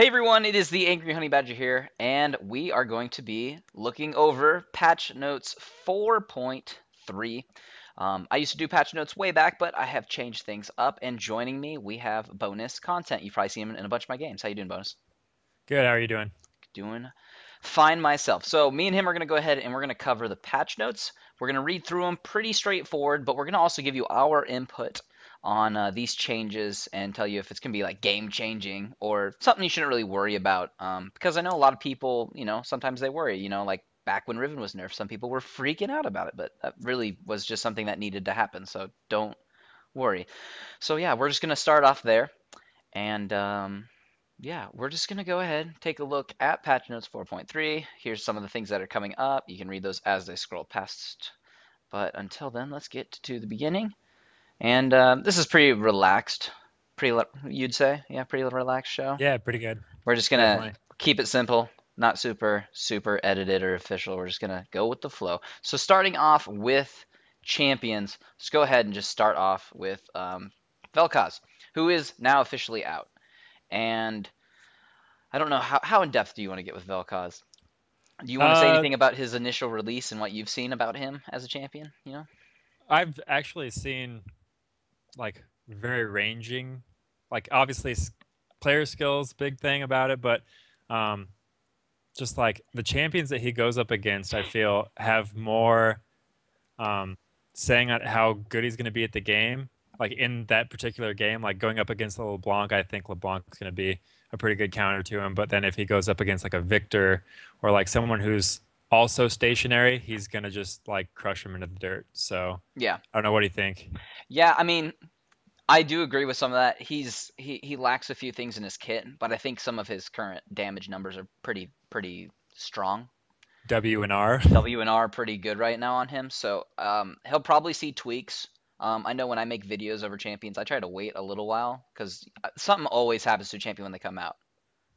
Hey everyone, it is the Angry Honey Badger here, and we are going to be looking over patch notes 4.3. I used to do patch notes way back, but I have changed things up, and joining me, we have Bonus content. You've probably seen him in a bunch of my games. How you doing, Bonus? Good. How are you doing? Doing fine myself. So me and him are going to go ahead and we're going to cover the patch notes. We're going to read through them pretty straightforward, but we're going to also give you our input on these changes and tell you if it's going to be like game changing or something you shouldn't really worry about. Because I know a lot of people, sometimes they worry, like back when Riven was nerfed, some people were freaking out about it, but that really was just something that needed to happen. So don't worry. So yeah, we're just going to start off there. And yeah, we're just going to go ahead and take a look at patch notes 4.3. Here's some of the things that are coming up. You can read those as they scroll past. But until then, let's get to the beginning. And this is pretty relaxed. You'd say? Yeah, pretty relaxed show. Yeah, pretty good. We're just going to Definitely. keep it simple, not super edited or official. We're just going to go with the flow. So starting off with champions, let's go ahead and just start off with Vel'koz, who is now officially out. And I don't know how in depth do you want to get with Vel'koz? Do you want to say Uh, anything about his initial release and what you've seen about him as a champion? I've actually seen like very ranging, like obviously player skills, big thing about it, but um, just like the champions that he goes up against, I feel have more um, saying on how good he's going to be at the game. Like in that particular game, like going up against a LeBlanc, I think LeBlanc's going to be a pretty good counter to him. But then if he goes up against like a Victor or like someone who's also stationary, he's going to just like crush him into the dirt. So Yeah, I don't know. What do you think? yeah. I mean, I do agree with some of that. He lacks a few things in his kit, but I think some of his current damage numbers are pretty strong. W and R. W and R pretty good right now on him, so he'll probably see tweaks. I know when I make videos over champions, I try to wait a little while because something always happens to a champion when they come out.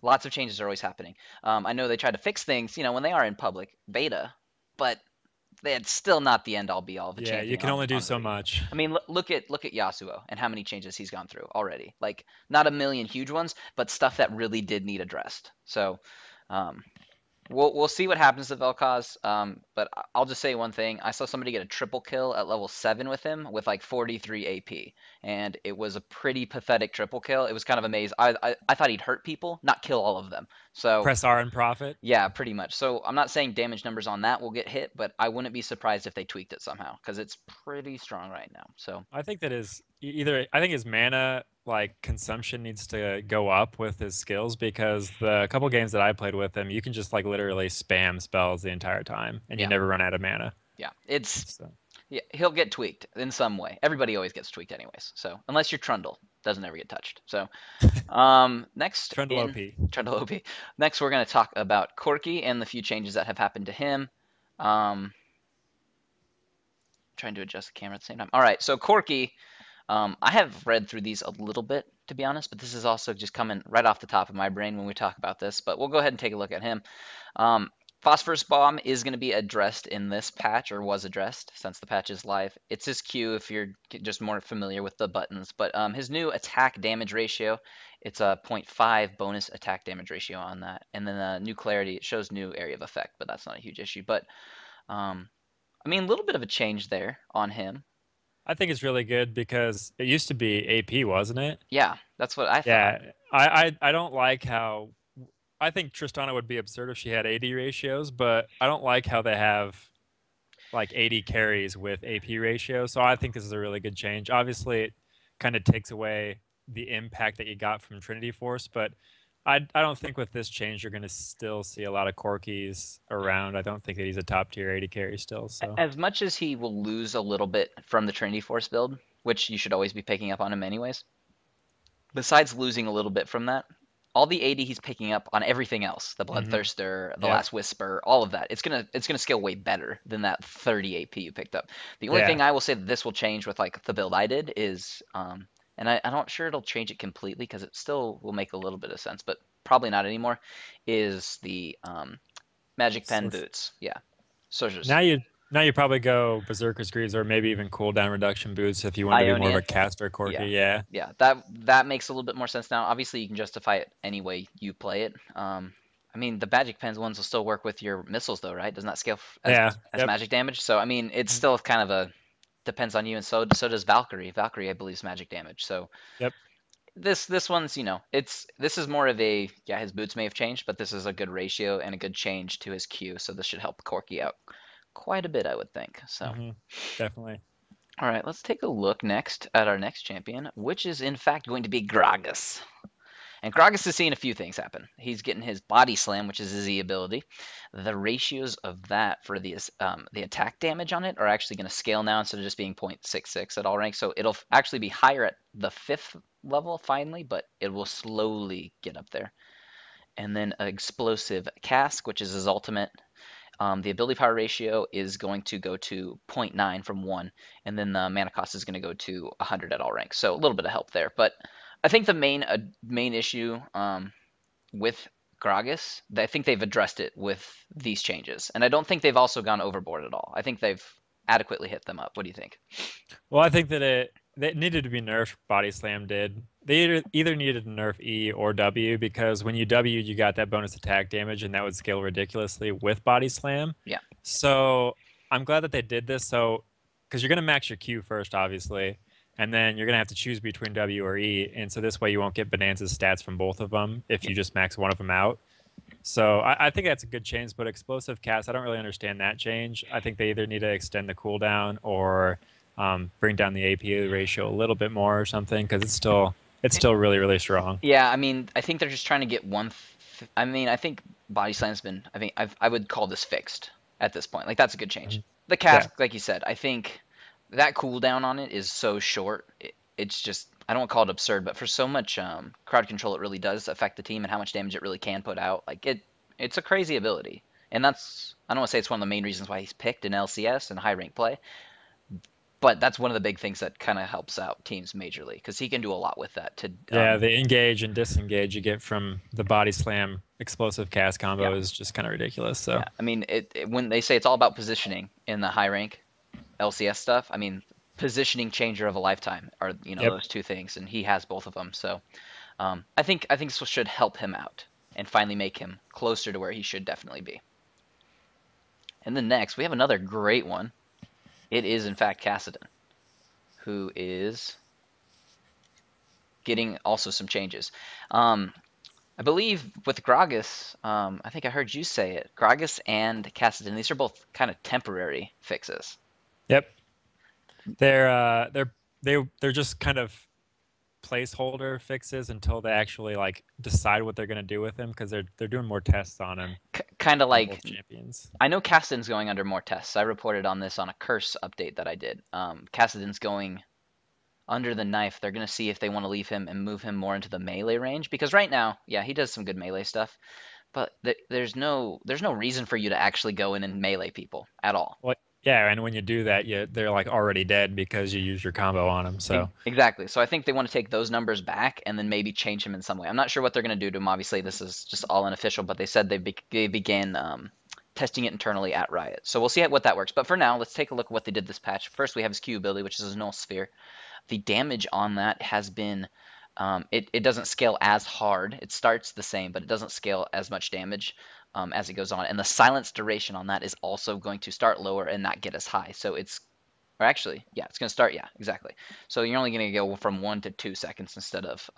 Lots of changes are always happening. I know they try to fix things, when they are in public beta, but it's still not the end all be all of a Yeah, you champion can on only do on so 3. much. I mean, look at Yasuo and how many changes he's gone through already. Like not a million huge ones, but stuff that really did need addressed. So, um, we'll see what happens to Vel'koz. But I'll just say one thing: I saw somebody get a triple kill at level 7 with him with like 43 AP, and it was a pretty pathetic triple kill. It was kind of amazing. I thought he'd hurt people, not kill all of them. So Press R and profit. yeah, pretty much. So I'm not saying damage numbers on that will get hit, but I wouldn't be surprised if they tweaked it somehow because it's pretty strong right now. So I think that is either I think his mana like consumption needs to go up with his skills because the couple games that I played with him, you can just like literally spam spells the entire time and you yeah, never run out of mana. yeah, it's So yeah, he'll get tweaked in some way. Everybody always gets tweaked anyways. So unless you're Trundle, doesn't ever get touched. So next Trundle in OP. Trundle OP. Next we're gonna talk about Corki and the few changes that have happened to him. Um, trying to adjust the camera at the same time. All right, so Corki. I have read through these a little bit, to be honest, but this is also just coming right off the top of my brain when we talk about this. But we'll go ahead and take a look at him. Um, Phosphorus Bomb is going to be addressed in this patch, or was addressed since the patch is live. It's his Q if you're just more familiar with the buttons. But his new attack damage ratio, it's a 0.5 bonus attack damage ratio on that. And then new clarity, it shows new area of effect, but that's not a huge issue. But um, I mean, a little bit of a change there on him. I think it's really good because it used to be AP, wasn't it? Yeah, that's what I thought. Yeah. I don't like how I think Tristana would be absurd if she had AD ratios, but I don't like how they have like 80 carries with AP ratio. So I think this is a really good change. Obviously, it kind of takes away the impact that you got from Trinity Force, but I don't think with this change you're going to still see a lot of Corkis around. I don't think that he's a top tier 80 carry still. So As much as he will lose a little bit from the Trinity Force build, which you should always be picking up on him anyways, besides losing a little bit from that, all the 80 he's picking up on everything else, the hmm Bloodthirster, the yep, Last Whisper, all of that, it's gonna scale way better than that 30 AP you picked up. The only yeah. thing I will say that this will change with like the build I did is, and I'm not sure it'll change it completely because it still will make a little bit of sense, but probably not anymore, is the Magic Pen So boots. Yeah, Sorcerer's. now Now you probably go Berserker's Greaves or maybe even cooldown reduction boots if you want to be more of Ionian. a caster Yeah. Corki. Yeah. Yeah, that makes a little bit more sense now. Obviously, you can justify it any way you play it. I mean, the magic pens ones will still work with your missiles, though, right? Doesn't that scale Yeah. as Yep. magic damage? So, I mean, it's Mhm. still kind of a depends on you, and so does Valkyrie. Valkyrie, I believe, is magic damage. So Yep. this one's this is more of a yeah, his boots may have changed, but this is a good ratio and a good change to his Q. So this should help Corki out quite a bit, I would think. So. Hmm. Definitely. All right, let's take a look next at our next champion, which is in fact going to be Gragas. And Gragas is seeing a few things happen. He's getting his body slam, which is his E ability. The ratios of that for the attack damage on it are actually going to scale now instead of just being 0.66 at all ranks. So it'll actually be higher at the 5th level finally, but it will slowly get up there. And then explosive cask, which is his ultimate. The ability power ratio is going to go to zero point 0.9 from 1, and then the mana cost is going to go to 100 at all ranks. So a little bit of help there. But I think the main issue with Gragas, I think they've addressed it with these changes, and I don't think they've also gone overboard at all. I think they've adequately hit them up. What do you think? Well, I think that it needed to be nerfed. Body Slam did. They either needed to nerf E or W because when you W, you got that bonus attack damage, and that would scale ridiculously with Body Slam. Yeah, So I'm glad that they did this. So because you're gonna max your Q first, obviously, and then you're gonna have to choose between W or E, and so this way you won't get Bonanza's stats from both of them if yeah, you just max one of them out. So I think that's a good change, but explosive cast, I don't really understand that change. I think they either need to extend the cooldown or bring down the AP ratio a little bit more or something because it's still really really strong. yeah. I mean, I think they're just trying to get one. I mean, I think Body Slam's been. I think I would call this fixed at this point. Like that's a good change. Mhm. The Yeah, cask, like you said, I think that cooldown on it is so short. It's just I don't want to call it absurd, but for so much crowd control, it really does affect the team and how much damage it really can put out. Like it's a crazy ability, and that's I don't want to say it's one of the main reasons why he's picked in LCS and high rank play, but that's one of the big things that kind of helps out teams majorly because he can do a lot with that. To yeah. The engage and disengage you get from the body slam explosive cast yeah, combo is just kind of ridiculous. So yeah. I mean, when they say it's all about positioning in the high rank LCS stuff, I mean, positioning changer of a lifetime are yep. those two things, and he has both of them. So I think this should help him out and finally make him closer to where he should definitely be. And then next we have another great one. It is in fact Kassadin, who is getting also some changes. I believe with Gragas, I think I heard you say it. Gragas and Kassadin, these are both kind of temporary fixes. Yep. They're just kind of placeholder fixes until they actually like decide what they're going to do with him because they're doing more tests on him Kind of on like both champions. I know Kassadin's going under more tests. I reported on this on a curse update that I did. Kassadin's going under the knife. They're going to see if they want to leave him and move him more into the melee range because right now, yeah, he does some good melee stuff, but there's no reason for you to actually go in and melee people at all. Well, yeah, and when you do that, they're like already dead because you use your combo on them. So Exactly. So I think they want to take those numbers back and then maybe change him in some way. I'm not sure what they're going to do to him. Obviously, this is just all unofficial, but they said they began testing it internally at Riot. So we'll see what that works. But for now, let's take a look at what they did this patch. First, we have his Q ability, which is his Null Sphere. The damage on that has been it doesn't scale as hard. It starts the same, but it doesn't scale as much damage as it goes on. And the silence duration on that is also going to start lower and not get as high. So or actually, yeah, it's going to start, yeah, exactly. So you're only going to go from 1 to 2 seconds instead of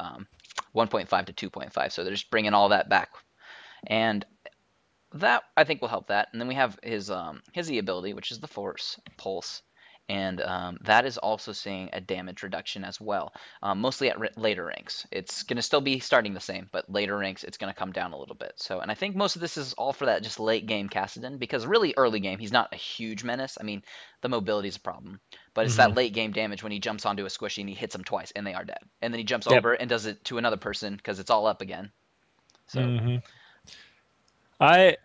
1.5 to 2.5. So they're just bringing all that back. And that I think will help that. And then we have his E ability, which is the Force Pulse, and that is also seeing a damage reduction as well, mostly at later ranks. It's going to still be starting the same, but later ranks it's going to come down a little bit. So, and I think most of this is all for that just late game Kassadin, because really early game he's not a huge menace. I mean, the mobility is a problem, but it's that hmm late game damage when he jumps onto a squishy and he hits them twice and they are dead, and then he jumps yep. over and does it to another person because it's all up again. So hmm I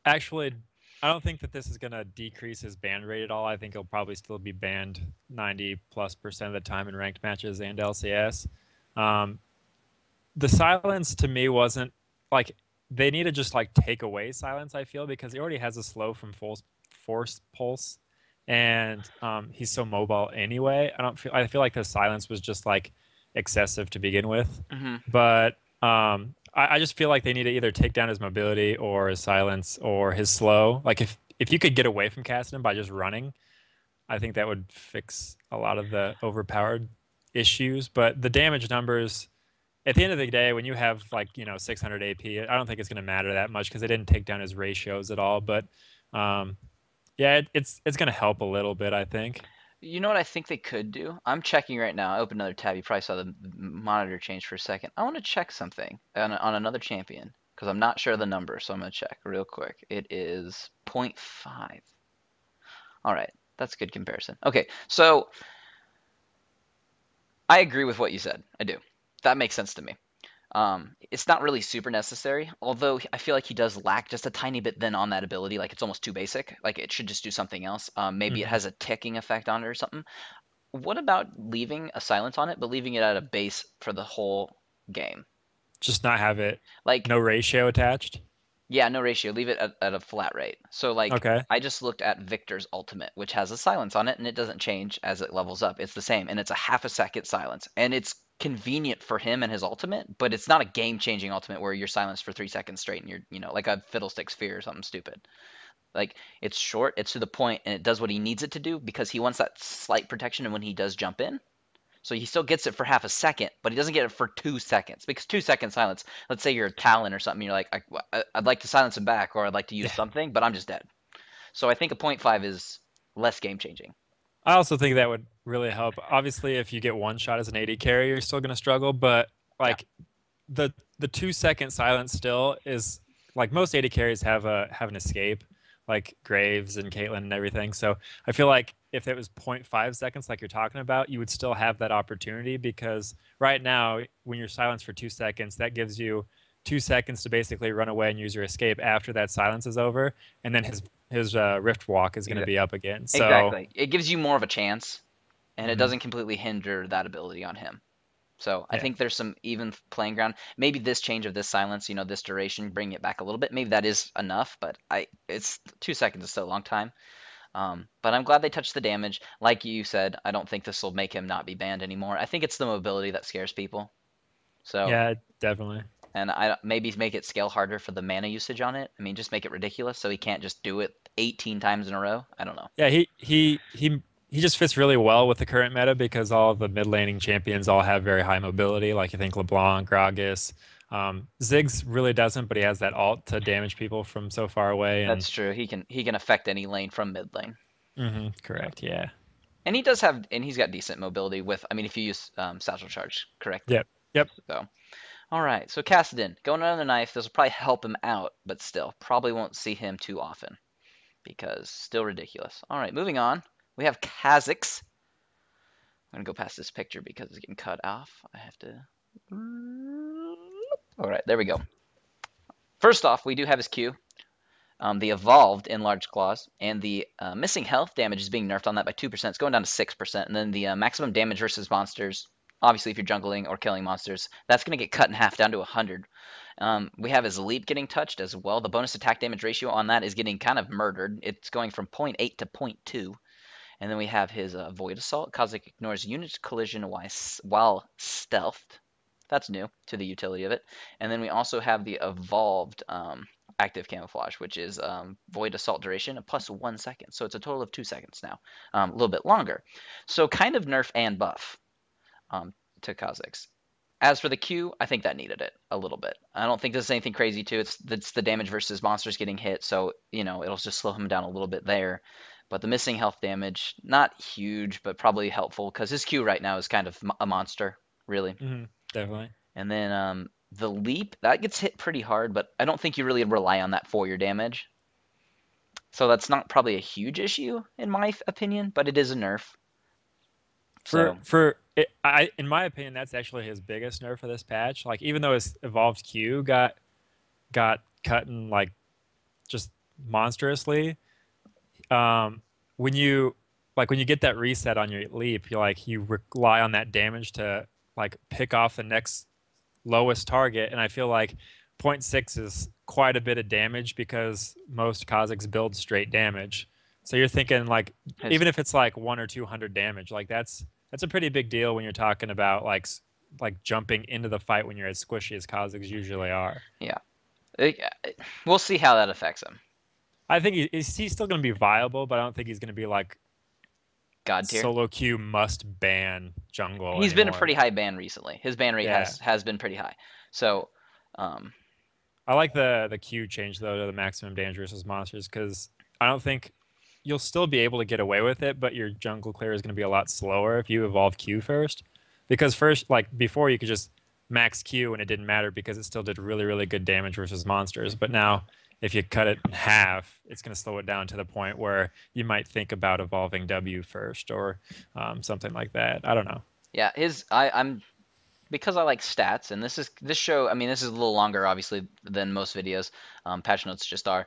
actually I don't think that this is going to decrease his ban rate at all. I think he'll probably still be banned 90+% of the time in ranked matches and LCS. Um, the silence to me wasn't like they need to just like take away silence. I feel because he already has a slow from force pulse, and he's so mobile anyway. I feel like the silence was just like excessive to begin with, Hmm. but I just feel like they need to either take down his mobility or his silence or his slow. Like if you could get away from casting him by just running, I think that would fix a lot of the overpowered issues. But the damage numbers, at the end of the day, when you have like 600 AP, I don't think it's going to matter that much because they didn't take down his ratios at all. But um, yeah, it's going to help a little bit, I think. You know what I think they could do? I'm checking right now. I opened another tab. You probably saw the monitor change for a second. I want to check something on another champion because I'm not sure of the number, so I'm going to check real quick. It is zero point 0.5. All right, that's a good comparison. Okay, so I agree with what you said. I do. That makes sense to me. It's not really super necessary, although I feel like he does lack just a tiny bit then on that ability. Like it's almost too basic. Like it should just do something else. Maybe it Hmm. has a ticking effect on it or something. What about leaving a silence on it, but leaving it at a base for the whole game? Just not have it Like, no ratio attached. yeah, no ratio. Leave it at a flat rate. So, like, Okay. I just looked at Victor's ultimate, which has a silence on it, and it doesn't change as it levels up. It's the same, and it's a half a second silence. And it's convenient for him and his ultimate, but it's not a game-changing ultimate where you're silenced for 3 seconds straight and you're like a fiddlestick sphere or something stupid. Like, it's short, it's to the point, and it does what he needs it to do because he wants that slight protection and when he does jump in. So he still gets it for half a second, but he doesn't get it for 2 seconds because 2 second silence. Let's say you're a Talon or something. You're like, I'd like to silence him back, or I'd like to use Yeah. something, but I'm just dead. So I think a point 0.5 is less game changing. I also think that would really help. Obviously, if you get one shot as an AD carry, you're still going to struggle, but Yeah, like the 2 second silence still is like most AD carries have an escape, like Graves and Caitlyn and everything. So I feel like if it was zero point 0.5 seconds like you're talking about, you would still have that opportunity because right now when you're silenced for 2 seconds, that gives you 2 seconds to basically run away and use your escape after that silence is over, and then his rift walk is going to exa- be up again. So exactly. It gives you more of a chance, and it mhm, doesn't completely hinder that ability on him. So I yeah. think there's some even playing ground. Maybe this change of this silence, this duration, bring it back a little bit. Maybe that is enough, but it's 2 seconds is still a long time. But I'm glad they touched the damage. Like you said, I don't think this will make him not be banned anymore. I think it's the mobility that scares people. So, Yeah, definitely. and I maybe make it scale harder for the mana usage on it. I mean, just make it ridiculous so he can't just do it 18 times in a row. I don't know. Yeah, he just fits really well with the current meta because all the mid laning champions all have very high mobility. Like you think LeBlanc, Gragas, Ziggs really doesn't, but he has that ult to damage people from so far away. And That's true. He can affect any lane from mid lane. Yeah. correct, yeah, And he's got decent mobility with, I mean, if you use Satchel Charge correctly. yep, yep. So, all right. So Kassadin, going on the knife, this will probably help him out, but still, probably won't see him too often because still ridiculous. All right, moving on. We have Kha'Zix. I'm gonna go past this picture because it's getting cut off. I have to. All right, there we go. First off, we do have his Q, the evolved enlarged claws, and the missing health damage is being nerfed on that by 2%. It's going down to 6%, and then the maximum damage versus monsters. Obviously, if you're jungling or killing monsters, that's going to get cut in half down to 100. We have his leap getting touched as well. The bonus attack damage ratio on that is getting kind of murdered. It's going from 0.8 to 0.2. And then we have his Void Assault. Kha'Zix ignores unit collision while stealthed. That's new to the utility of it. And then we also have the evolved active camouflage, which is Void Assault duration of plus 1 second. So it's a total of 2 seconds now, a little bit longer. So kind of nerf and buff to Kha'Zix. As for the Q, I think that needed it a little bit. I don't think there's anything crazy to it. It's the damage versus monsters getting hit, so it'll just slow him down a little bit there. But the missing health damage, not huge, but probably helpful because his Q right now is kind of a monster, really. Definitely. And then the leap that gets hit pretty hard, but I don't think you really rely on that for your damage. So that's not probably a huge issue in my opinion, but it is a nerf. For So for it, I in my opinion, that's actually his biggest nerf for this patch. Like even though his evolved Q got cut in like just monstrously, um, when you when you get that reset on your leap, you rely on that damage to like pick off the next lowest target, and I feel like zero point 0.6 is quite a bit of damage because most Kha'Zix build straight damage. So you're thinking like His even if it's like 1 or 200 damage, like that's a pretty big deal when you're talking about like jumping into the fight when you're as squishy as Kha'Zix usually are. yeah. It- we'll see how that affects him. I think he's still going to be viable, but I don't think he's going to be like God tier. solo queue must ban jungle He's been a anymore. pretty high ban recently. His ban rate Yeah, has been pretty high. So, um, I like the Q change though to the maximum damage versus monsters because I don't think you'll still be able to get away with it, but your jungle clear is going to be a lot slower if you evolve Q first. Because first, like before, you could just max Q and it didn't matter because it still did really, really good damage versus monsters. But now, if you cut it in half, it's going to slow it down to the point where you might think about evolving W first or something like that. I don't know. yeah, I'm because I like stats, and this show. I mean, this is a little longer, obviously, than most videos. Patch notes just are.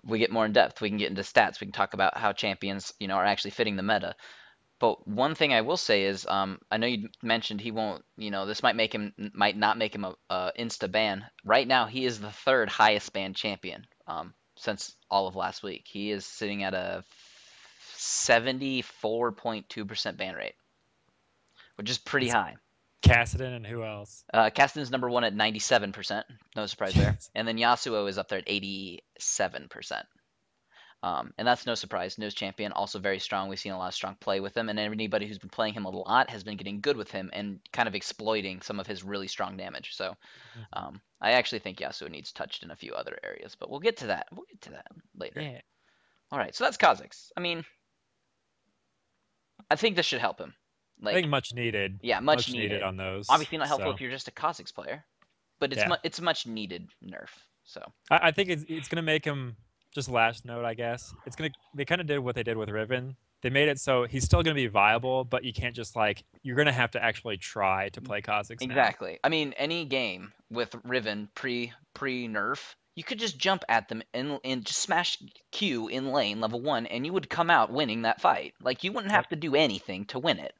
We get more in depth. We can get into stats. We can talk about how champions, are actually fitting the meta. But one thing I will say is, I know you mentioned he won't. This might not make him a insta ban. Right now, he is the third highest banned champion since all of last week. He is sitting at a 74.2% ban rate, which is pretty It's high. Kassadin and who else? Kastin's number one at 97%. No surprise there. And then Yasuo is up there at 87%. And that's no surprise. Nose champion, also very strong. We've seen a lot of strong play with him, and anybody who's been playing him a lot has been getting good with him and kind of exploiting some of his really strong damage. So I actually think Yasuo needs touched in a few other areas, but we'll get to that. We'll get to that later. Yeah, All right, so that's Kha'Zix. I mean, I think this should help him. I think Like, yeah, much much needed needed. on those. Obviously not helpful So if you're just a Kha'Zix player, but yeah, it's a much needed nerf. So I think it's gonna make him just last note. I guess it's gonna they kind of did what they did with Riven. They made it so he's still gonna be viable, but you can't just like you're gonna have to actually try to play Kha'Zix now. exactly. I mean, any game with Riven pre nerf, you could just jump at them and just smash Q in lane level 1, and you would come out winning that fight. Like, you wouldn't Yep. have to do anything to win it.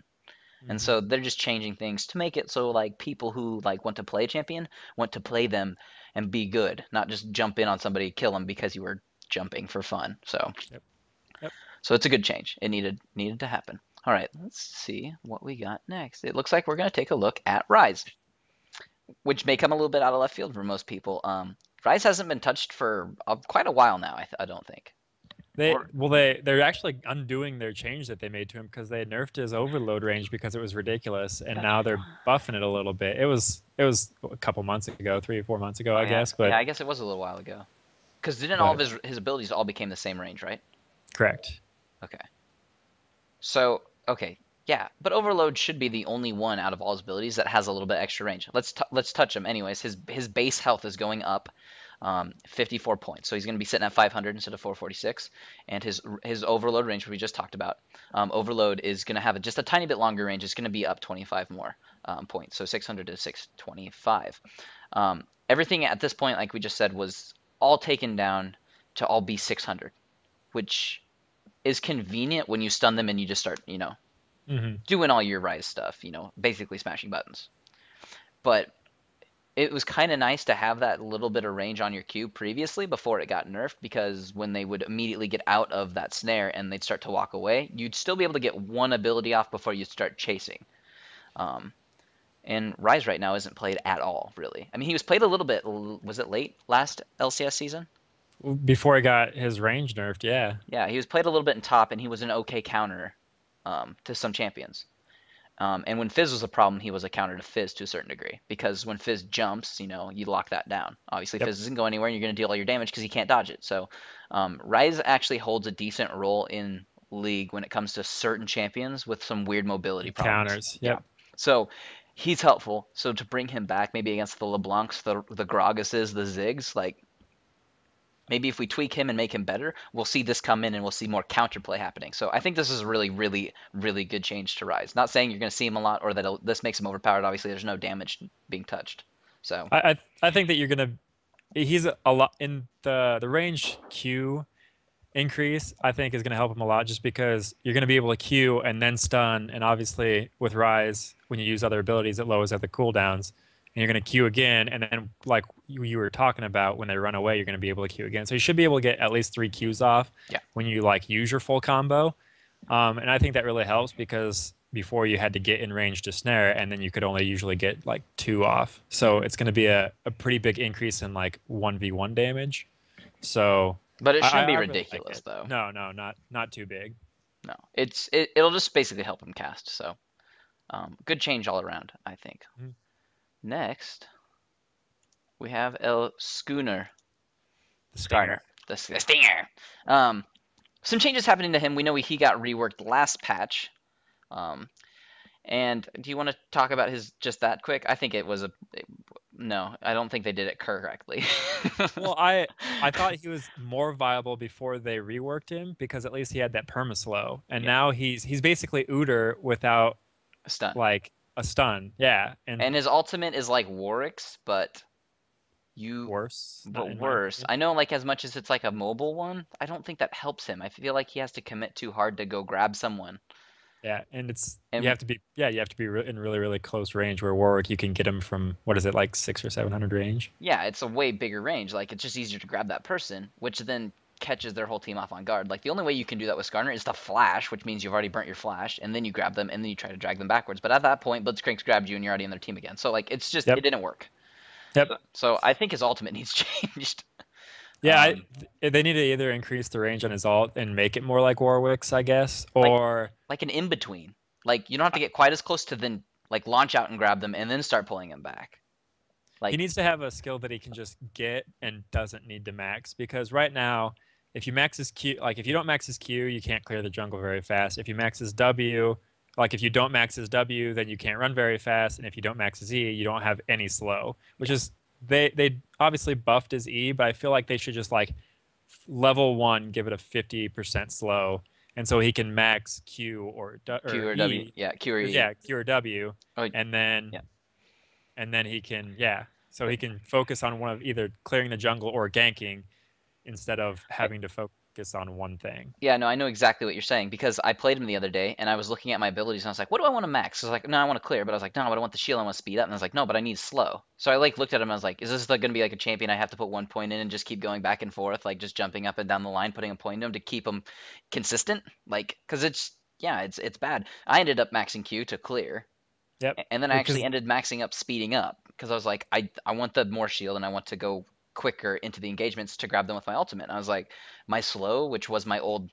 And Hmm. so they're just changing things to make it so like people who like want to play a champion want to play them and be good, not just jump in on somebody, kill them because you were jumping for fun. So Yep. Yep. it's a good change. It needed to happen. All right, let's see what we got next. It looks like we're going to take a look at Rise, which may come a little bit out of left field for most people. Rise hasn't been touched for quite a while now. I don't think. Or They're actually undoing their change that they made to him because they nerfed his overload range because it was ridiculous, and now they're buffing it a little bit. It was a couple months ago, 3 or 4 months ago, oh I yeah, guess, but yeah. I guess it was a little while ago. Because didn't all of but his abilities all became the same range, right? correct. Okay. So okay, yeah. But Overload should be the only one out of all his abilities that has a little bit extra range. Let's touch him anyways. His base health is going up, 54 points. So he's going to be sitting at 500 instead of 446. And his Overload range, which we just talked about, Overload is going to have just a tiny bit longer range. It's going to be up 25 more points. So 600 to 625. Everything at this point, like we just said, was all taken down to all be 600, which is convenient when you stun them and you just start, Hmm. doing all your Rise stuff, basically smashing buttons. But it was kind of nice to have that little bit of range on your Q previously before it got nerfed, because when they would immediately get out of that snare and they'd start to walk away, you'd still be able to get one ability off before you start chasing. Um, and Rise right now isn't played at all, really. I mean, he was played a little bit. Was it late last LCS season? Before he got his range nerfed, yeah. Yeah, he was played a little bit in top, and he was an okay counter to some champions. And when Fizz was a problem, he was a counter to Fizz to a certain degree, because when Fizz jumps, you lock that down. Obviously, Yep. Fizz doesn't go anywhere, and you're going to deal all your damage because he can't dodge it. So, Ryze actually holds a decent role in League when it comes to certain champions with some weird mobility problems. Counters. Yeah. Yep. So he's helpful. So to bring him back, maybe against the LeBlancs, the Gragases, the Ziggs, like maybe if we tweak him and make him better, we'll see this come in and we'll see more counterplay happening. So I think this is a really, really, really good change to Rise. Not saying you're going to see him a lot or that this makes him overpowered. Obviously, there's no damage being touched. So I think that you're gonna he's a lot in the range Q increase. I think is gonna help him a lot just because you're gonna be able to Q and then stun, and obviously with Rise when you use other abilities it lowers at the cooldowns. and you're going to queue again, and then like you were talking about, when they run away, you're going to be able to queue again. So you should be able to get at least 3 queues off Yeah. when you like use your full combo. And I think that really helps because before you had to get in range to snare, and then you could only usually get like 2 off. So Hmm. it's going to be a pretty big increase in like 1v1 damage. So But it shouldn't be I really like ridiculous it. though. No, no, not too big. No, it'll just basically help him cast. So good change all around, I think. Mhm. Next, we have El Schooner The Skarner, stinger. the Stinger. Some changes happening to him. We know he got reworked last patch. Um, and do you want to talk about his just that quick? I think it was a no. I don't think they did it correctly. Well, I thought he was more viable before they reworked him because at least he had that perma slow, and Yeah, now he's basically Uter without a stun. like a stun. Yeah, and And his ultimate is like Warwick's, you worse, but in my worse. opinion. I know like as much as it's like a mobile one, I don't think that helps him. I feel like he has to commit too hard to go grab someone. Yeah, and it's And you have to be in really really close range. Where Warwick, you can get him from what is it, like 600 or 700 range. yeah, it's a way bigger range. Like it's just easier to grab that person, which then catches their whole team off on guard. Like the only way you can do that with Skarner is to flash, which means you've already burnt your flash, and then you grab them and then you try to drag them backwards. But at that point, Blitzcrank's grabbed you and you're already in their team again. So like it's just Yep, it didn't work. yep. So I think his ultimate needs changed. Yeah, Um, they need to either increase the range on his ult and make it more like Warwick's, I guess, like or like an in between. Like you don't have to get quite as close to then like launch out and grab them and then start pulling them back. he Like needs to have a skill that he can just get and doesn't need to max. Because right now, if you max his Q, like if you don't max his Q, you can't clear the jungle very fast. If you max his W, like if you don't max his W, then you can't run very fast. And if you don't max his E, you don't have any slow. Which yeah, is they obviously buffed his E, but I feel like they should just like level one give it a 50% slow, and so he can max Q Q or or W. E, Yeah, Q or E. yeah, Q or W, Oh and then yeah. he can, yeah, so he can focus on one of either clearing the jungle or ganking instead of having to focus on one thing. Yeah, no, I know exactly what you're saying because I played him the other day and I was looking at my abilities and I was like, what do I want to max? I was like, no, I want to clear, but I was like, no, but I want the shield, I want to speed up. And I was like, no, but I need slow. So I like looked at him and I was like, is this like, going to be like a champion I have to put 1 point in and just keep going back and forth, like just jumping up and down the line, putting a point in him to keep him consistent? Like, because it's, yeah, it's bad. I ended up maxing Q to clear Yep, and then I actually because ended maxing up speeding up because I was like, I want the more shield and I want to go quicker into the engagements to grab them with my ultimate. And I was like, my slow, which was my old,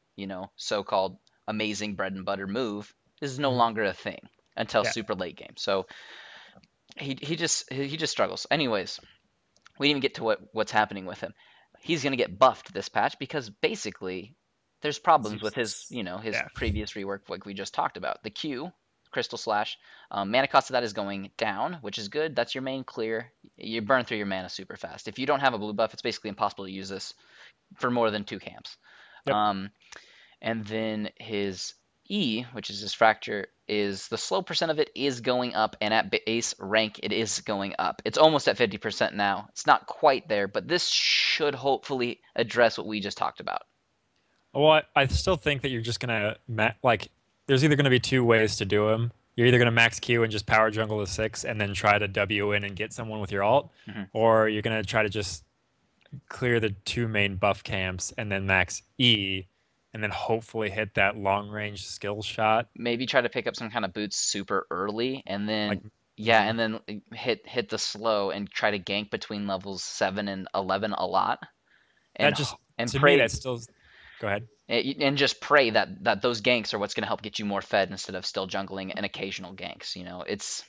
so-called amazing bread and butter move, is no longer a thing until yeah, super late game. So he just struggles. Anyways, we didn't even get to what's happening with him. He's gonna get buffed this patch because basically there's it's problems with his useless. his Yeah, previous rework like we just talked about. The Q, Crystal Slash, mana cost of that is going down, which is good. That's your main clear. You burn through your mana super fast. If you don't have a blue buff, it's basically impossible to use this for more than 2 camps. yep. Um, and then his E, which is his fracture, is the slow percent of it is going up, and at base rank it is going up. It's almost at 50% now. It's not quite there, but this should hopefully address what we just talked about. Well, I still think that you're just gonna like. There's either gonna be two ways to do them. You're either gonna max Q and just power jungle to 6 and then try to W in and get someone with your ult, Mhm. or you're gonna try to just clear the two main buff camps and then max E, and then hopefully hit that long range skill shot. Maybe try to pick up some kind of boots super early, and Like, then yeah, mhm. and then hit the slow and try to gank between levels 7 and 11 a lot, That and just and to me pray that still. Go ahead. and just pray that those ganks are what's going to help get you more fed instead of still jungling and occasional ganks. It's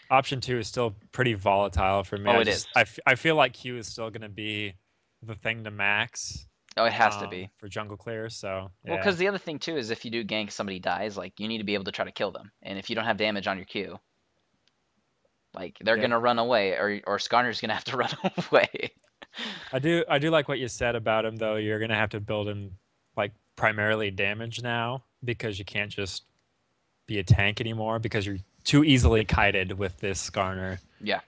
Option two is still pretty volatile for me. oh, it is. I feel like Q is still gonna be the thing to max Oh, it has to be. for jungle clears. So Well, yeah, because the other thing too is if you do gank somebody dies, like you need to be able to try to kill them, and if you don't have damage on your Q, like they're yep. gonna run away, or Skarner's gonna have to run away. I do like what you said about him though. You're gonna have to build him like primarily damage now because you can't just be a tank anymore because you're too easily kited with this Skarner. Yeah,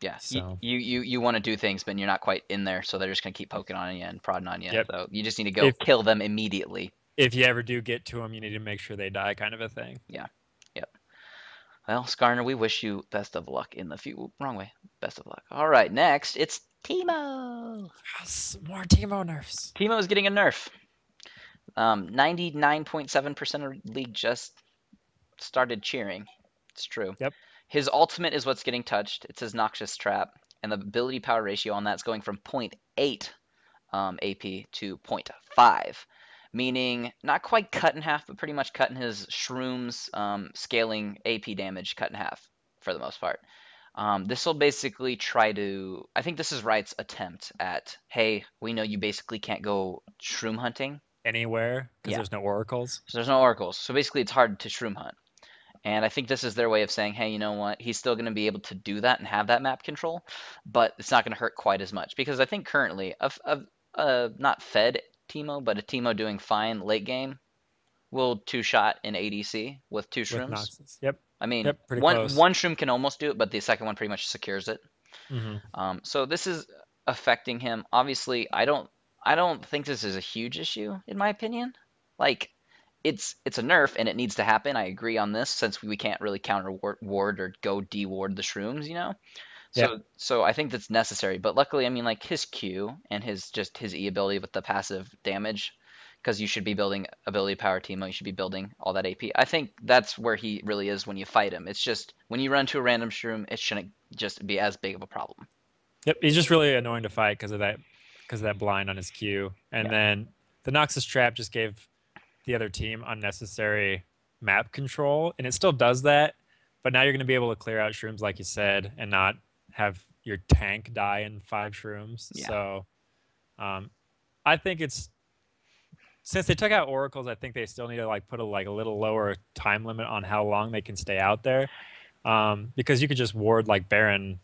yeah. You So you you, you want to do things, but you're not quite in there, so they're just gonna keep poking on you and prodding on you. yep. So you just need to go If kill them immediately. if you ever do get to them, you need to make sure they die, kind of a thing. Yeah. Yep. Well, Skarner, we wish you best of luck in the future. Wrong way. Best of luck. All right, next it's Teemo. Yes, more Teemo nerfs. Teemo is getting a nerf. 99.7% of league just started cheering. It's true. Yep. His ultimate is what's getting touched. It's his Noxious Trap, and the ability power ratio on that's going from 0.8 AP to 0.5, meaning not quite cut in half, but pretty much cutting his Shrooms scaling AP damage cut in half for the most part. This will basically try to. I think this is Riot's attempt at, hey, we know you basically can't go shroom hunting. Anywhere because Yeah, there's no oracles. so there's no oracles. So basically, it's hard to shroom hunt. And I think this is their way of saying, hey, you know what? He's still going to be able to do that and have that map control, but it's not going to hurt quite as much. Because I think currently, not fed Teemo, but a Teemo doing fine late game will two-shot in ADC with two With shrooms. Noxus. Yep. I mean, Yep. Pretty one close. one shroom can almost do it, but the second one pretty much secures it. So this is affecting him. Obviously, I don't think this is a huge issue in my opinion. Like it's a nerf and it needs to happen. I agree on this since we can't really counter ward or go deward the shrooms, you know. Yeah. So I think that's necessary. But luckily, I mean, like his Q and his E ability with the passive damage, because you should be building ability power Teemo, you should be building all that AP. I think that's where he really is when you fight him. It's just when you run to a random shroom, it shouldn't just be as big of a problem. Yep. He's just really annoying to fight because of that blind on his Q. And Yeah, then the Noxus trap just gave the other team unnecessary map control, and it still does that. But now you're going to be able to clear out shrooms, like you said, and not have your tank die in 5 shrooms. yeah, So I think it's since they took out oracles, I think they still need to like put a little lower time limit on how long they can stay out there. Because you could just ward like Baron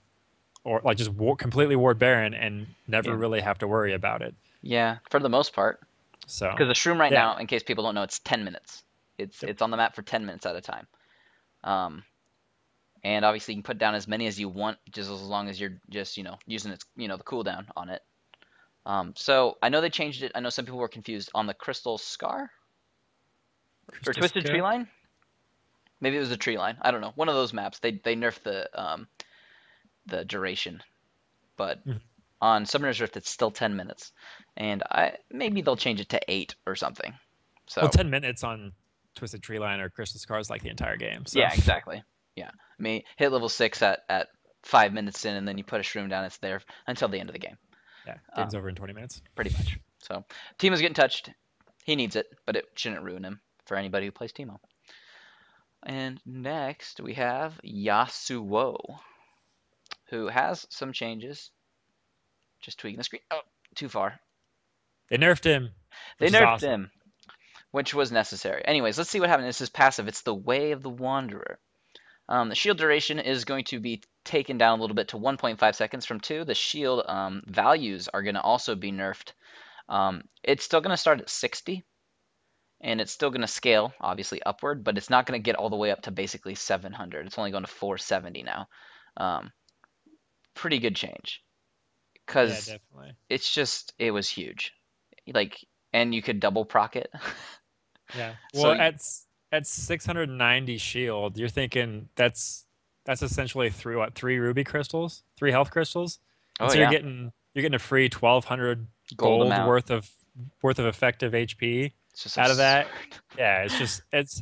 or like just completely ward Baron and never yeah, really have to worry about it. yeah. For the most part, So because the shroom right yeah, now, in case people don't know, it's 10 minutes. It's yep. it's on the map for 10 minutes at a time. Um, and obviously you can put down as many as you want, just as long as you're just using its the cooldown on it. So I know they changed it. I know some people were confused on the Crystal Scar or Crystal Twisted Tree Scale. Line. Maybe it was a tree line. I don't know. One of those maps. They nerfed the duration, but Mhm. on Summoner's Rift it's still 10 minutes, and I maybe they'll change it to 8 or something. Well, So 10 minutes on Twisted Tree Line or Crystal Scar is like the entire game. So yeah, exactly. Yeah, I mean hit level 6 at 5 minutes in, and then you put a shroom down. It's there until the end of the game. yeah, game's Um, over in 20 minutes. Pretty much. So Teemo's getting touched. He needs it, but it shouldn't ruin him for anybody who plays Teemo. And next we have Yasuo, who has some changes. Just tweaking the screen. Oh, too far. They nerfed him, They which is nerfed awesome. him, which was necessary. Anyways, let's see what happened. This is passive. It's the Way of the Wanderer. The shield duration is going to be taken down a little bit to 1.5 seconds from 2. The shield values are going to also be nerfed. It's still going to start at 60, and it's still going to scale, obviously, upward, but it's not going to get all the way up to basically 700. It's only going to 470 now. Um, Pretty good change, Yeah, because definitely. it was huge. Like, and you could double proc it. Yeah. So Well, at 690 shield, you're thinking that's essentially three ruby crystals, 3 health crystals, and oh so yeah, you're getting a free 1,200 gold gold amount. worth of effective HP It's just out of absurd. that. Yeah,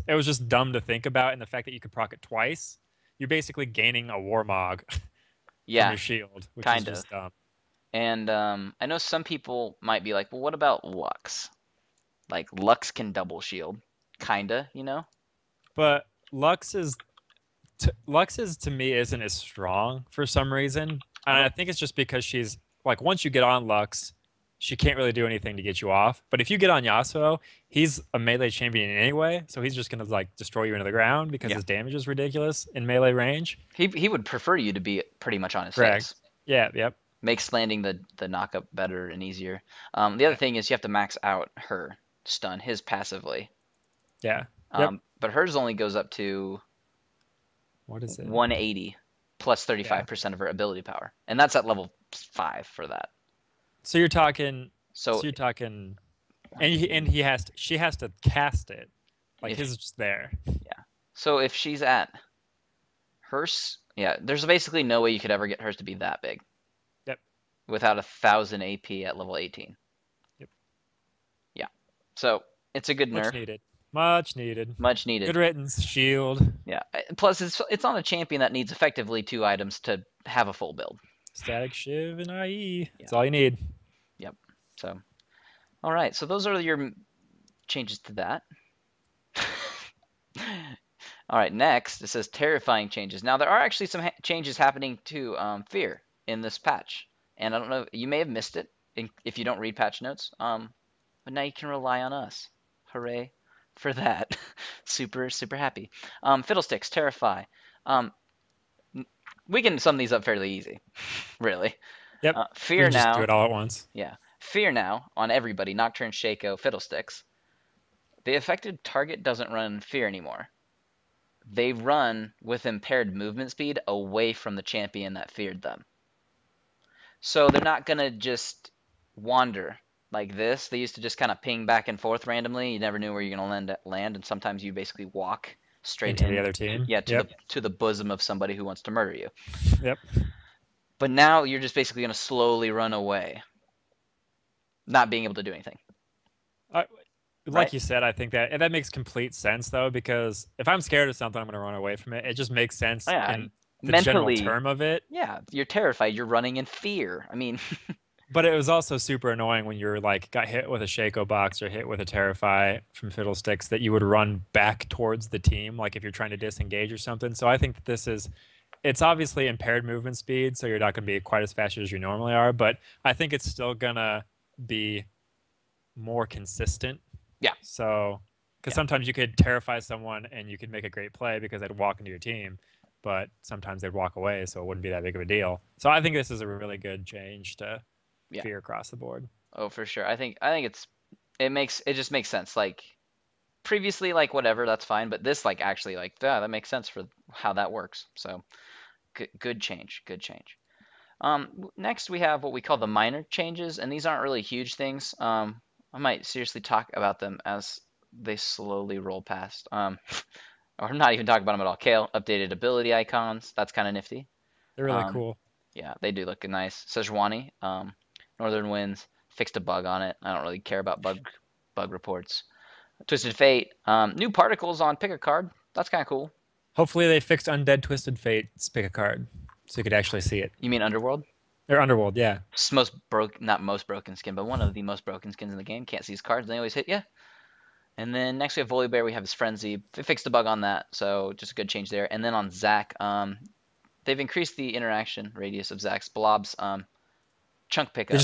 it was just dumb to think about, and the fact that you could proc it twice, you're basically gaining a warmog from Yeah, your shield, which is kind of. just dumb. And I know some people might be like, well, what about Lux? Like Lux can double shield, kinda, you know? But Lux is to me isn't as strong for some reason, I and I don't. think it's just because she's like once you get on Lux, she can't really do anything to get you off. But if you get on Yasuo, he's a melee champion anyway, so he's just gonna like destroy you into the ground because Yeah, his damage is ridiculous in melee range. he would prefer you to be pretty much on his Correct. face. Yeah. Yep. Makes landing the knockup better and easier. The other Yeah. thing is you have to max out her stun, his passively. Yeah. Yep. But hers only goes up to What is it? 180 plus Yeah. 35% of her ability power, and that's at level 5 for that. So you're talking. So So you're talking, and she has to cast it. Like if his is just there. yeah, so if she's at Hearse, yeah, there's basically no way you could ever get Hearse to be that big. Yep. Without 1,000 AP at level 18. Yep. Yeah. So it's a good Much nerf. needed. Much needed. Much needed. Good riddance. Shield. Yeah. Plus, it's on a champion that needs effectively 2 items to have a full build. Static Shiv and IE. Yeah. That's all you need. Yep. So, all right. So those are your changes to that. All right. Next, it says terrifying changes. Now there are actually some changes happening to Fear in this patch, and I don't know, you may have missed it if you don't read patch notes. But now you can rely on us. Hooray for that. Super, super happy. Fiddlesticks, Terrify. We can sum these up fairly easy, really. Yep. Fear we can just now. do it all at once. Yeah. Fear now on everybody. Nocturne, Shaco, Fiddlesticks. The affected target doesn't run Fear anymore. They run with impaired movement speed away from the champion that feared them. So they're not going to just wander like this. They used to just kind of ping back and forth randomly. You never knew where you're going to land, and sometimes you basically walk straight into in, the other team. Yeah, to the bosom of somebody who wants to murder you. Yep. But now you're just basically going to slowly run away, not being able to do anything. Like you said, I think that makes complete sense though, because if I'm scared of something, I'm going to run away from it. It just makes sense in the mentally, general term of it. Yeah, you're terrified. You're running in fear. I mean, but it was also super annoying when you're like got hit with a Shaco box or hit with a Terrify from Fiddlesticks that you would run back towards the team, like if you're trying to disengage or something. So I think that it's obviously impaired movement speed, so you're not going to be quite as fast as you normally are, but I think it's still going to be more consistent. Yeah. So, because sometimes you could terrify someone and you could make a great play because they'd walk into your team, but sometimes they'd walk away, so it wouldn't be that big of a deal. So I think this is a really good change to Fear across the board. Oh, for sure. I think it just makes sense. Like previously, like whatever, that's fine, but this like actually like that makes sense for how that works. So good change. Good change. Next we have what we call the minor changes, and these aren't really huge things. I might seriously talk about them as they slowly roll past. Or not even talk about them at all. Kale updated ability icons. That's kind of nifty. They're really cool. Yeah, they do look nice. Sejuani, Northern Winds fixed a bug on it. I don't really care about bug reports. Twisted Fate, new particles on pick a card. That's kind of cool. Hopefully they fixed Undead Twisted Fate's pick a card, so you could actually see it. You mean Underworld? Or Underworld, yeah. Not most broken skin, but one of the most broken skins in the game. Can't see his cards, and they always hit you. And then next we have Volibear. We have his Frenzy. They fixed a bug on that, so just a good change there. And then on Zac, they've increased the interaction radius of Zac's blobs. Chunk pickup. They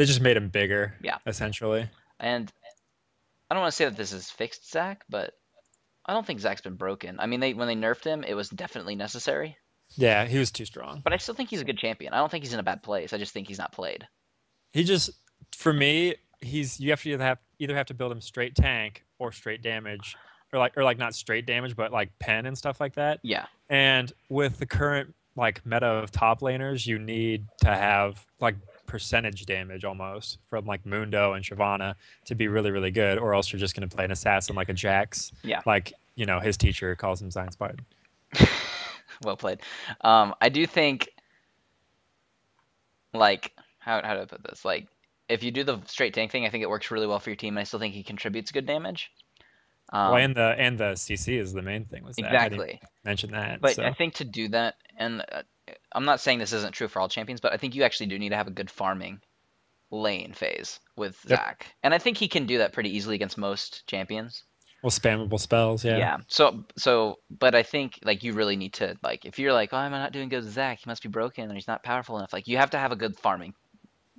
just made him bigger. Yeah. Essentially. And I don't want to say that this is fixed Zac, but I don't think Zac's been broken. I mean, when they nerfed him, it was definitely necessary. Yeah, he was too strong. But I still think he's a good champion. I don't think he's in a bad place. I just think he's not played. For me, you have to either have to build him straight tank or straight damage, or like not straight damage, but like pen and stuff like that. Yeah. And with the current like meta of top laners, you need to have like percentage damage almost from like Mundo and Shyvana to be really, really good, or else you're just going to play an assassin like a Jax. Yeah. Like, his teacher calls him Science Bard. Well played. I do think, like, how do I put this? Like, if you do the straight tank thing, I think it works really well for your team, and I still think he contributes good damage. And the CC is the main thing with that. Exactly. I didn't mention that. But I think to do that, and I'm not saying this isn't true for all champions, but I think you actually do need to have a good farming lane phase with Zac. And I think he can do that pretty easily against most champions. Well, spammable spells, yeah. Yeah. So, but I think like you really need to like if you're like, oh, I'm not doing good with Zac, he must be broken or he's not powerful enough. Like you have to have a good farming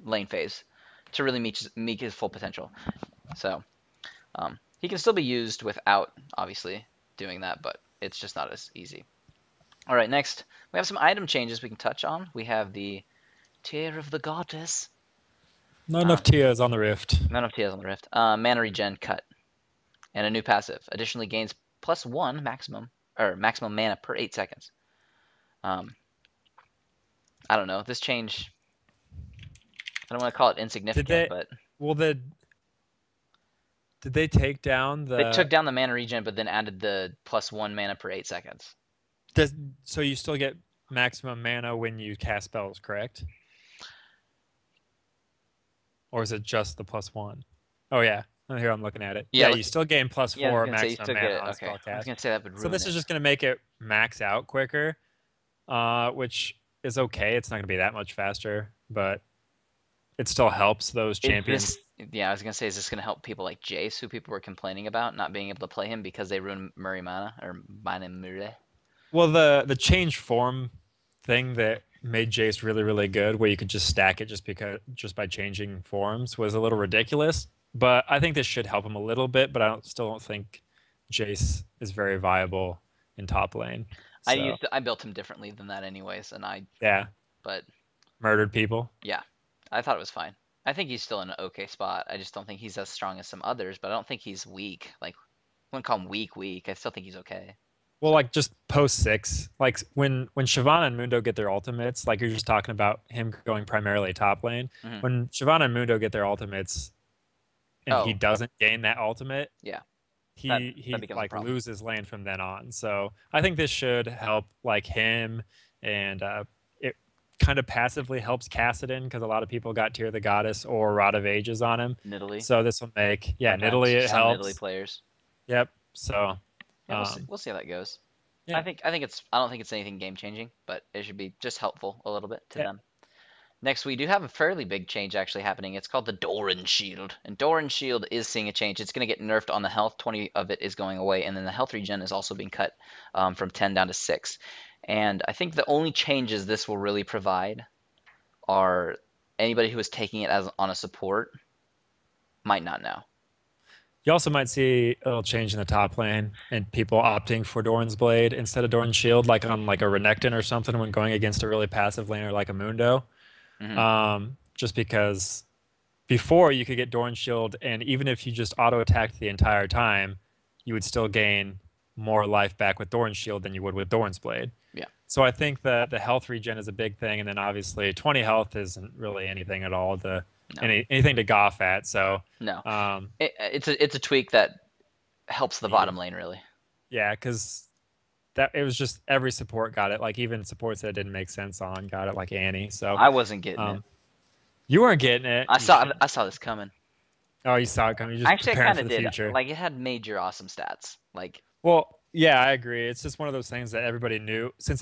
lane phase to really meet his full potential. So, he can still be used without obviously doing that, but it's just not as easy. All right, next we have some item changes we can touch on. We have the Tear of the Goddess. Not enough tears on the Rift. Not enough tears on the Rift. Mana regen cut. And a new passive. Additionally gains +1 maximum mana per 8 seconds. I don't know. This change, I don't want to call it insignificant, but did they take down the? They took down the mana regen, but then added the +1 mana per 8 seconds. Does so you still get maximum mana when you cast spells, correct? Or is it just the +1? Oh yeah, oh, here I'm looking at it. Yeah, Yeah, you still gain yeah. I was +4 gonna say you maximum still get mana it. on Okay, spell I was cast. gonna say that would So ruin this it. is just going to make it max out quicker, which is okay. It's not going to be that much faster, but it still helps those Is this? champions. Yeah, I was gonna say, is this gonna help people like Jace, who people were complaining about not being able to play him because they ruined Murray Mana or Mana Murray? Well, the change form thing that made Jace really really good, where you could just stack it just by changing forms, was a little ridiculous. But I think this should help him a little bit. But still don't think Jace is very viable in top lane. So I built him differently than that anyways, and yeah, but murdered people. yeah, I thought it was fine. I think he's still in an okay spot. I just don't think he's as strong as some others, but I don't think he's weak. Like, I wouldn't call him weak. I still think he's okay. Well, So, like just post 6, like when Shyvana and Mundo get their ultimates, like you're just talking about him going primarily top lane. mhm. When Shyvana and Mundo get their ultimates and he Oh, doesn't gain that ultimate, yeah, that he becomes a like problem. loses lane from then on. So I think this should help like him, and it kind of passively helps Kassadin because a lot of people got Tear the Goddess or Rod of Ages on him. Nidalee, So this will make, yeah, sometimes Nidalee it some Nidalee helps. players. Yep. So Yeah, we'll see. um, We'll see how that goes. yeah, I think it's. I don't think it's anything game changing, but it should be just helpful a little bit to yeah. them. Next, we do have a fairly big change actually happening. It's called the Doran Shield. And Doran Shield is seeing a change. It's going to get nerfed on the health. 20 of it is going away. And then the health regen is also being cut from 10 down to 6. And I think the only changes this will really provide are anybody who is taking it as on a support might not know. You also might see a little change in the top lane and people opting for Doran's Blade instead of Doran's Shield, like on like a Renekton or something when going against a really passive laner like a Mundo. Hmm. Just because before you could get Doran's Shield, and even if you just auto attacked the entire time, you would still gain more life back with Doran's Shield than you would with Doran's Blade. Yeah. So I think that the health regen is a big thing, and then obviously 20 health isn't really anything at all to No. anything to scoff at. So No. um, It's a tweak that helps the needed. bottom lane really. Yeah, because that it was just every support got it. Like even supports that didn't make sense on got it, like Annie. So I wasn't getting it. um, you weren't getting it. You should. I saw this coming. Oh, you saw it coming. You're just Actually, I preparing kind for of the did. future. Like, it had major awesome stats. Like, Well, yeah, I agree. It's just one of those things that everybody knew. Since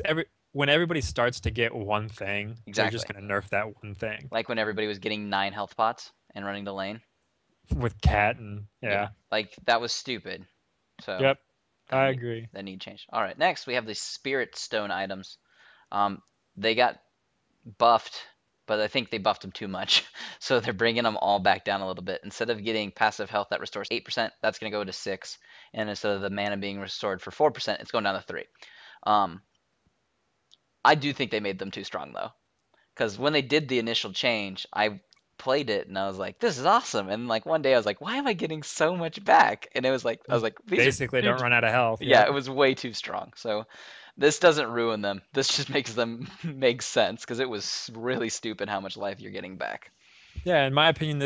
when everybody starts to get one thing, they're exactly. just gonna nerf that one thing Like when everybody was getting 9 health pots and running the lane. with Cat and Yeah. yeah. Like, that was stupid. So, Yep, that I need, agree. that need change. All right, next we have the Spirit Stone items. They got buffed, but I think they buffed them too much. So they're bringing them all back down a little bit. Instead of getting passive health that restores 8%, that's going to go to 6. And instead of the mana being restored for 4%, it's going down to 3. Um, I do think they made them too strong though, because when they did the initial change, I played it and I was like, "This is awesome!" And like one day I was like, "Why am I getting so much back?" And it was like, I was You like, "These are basically don't huge." run out of health. Yeah, Yep. it was way too strong. So this doesn't ruin them. This just makes them make sense because it was really stupid how much life you're getting back. Yeah, in my opinion,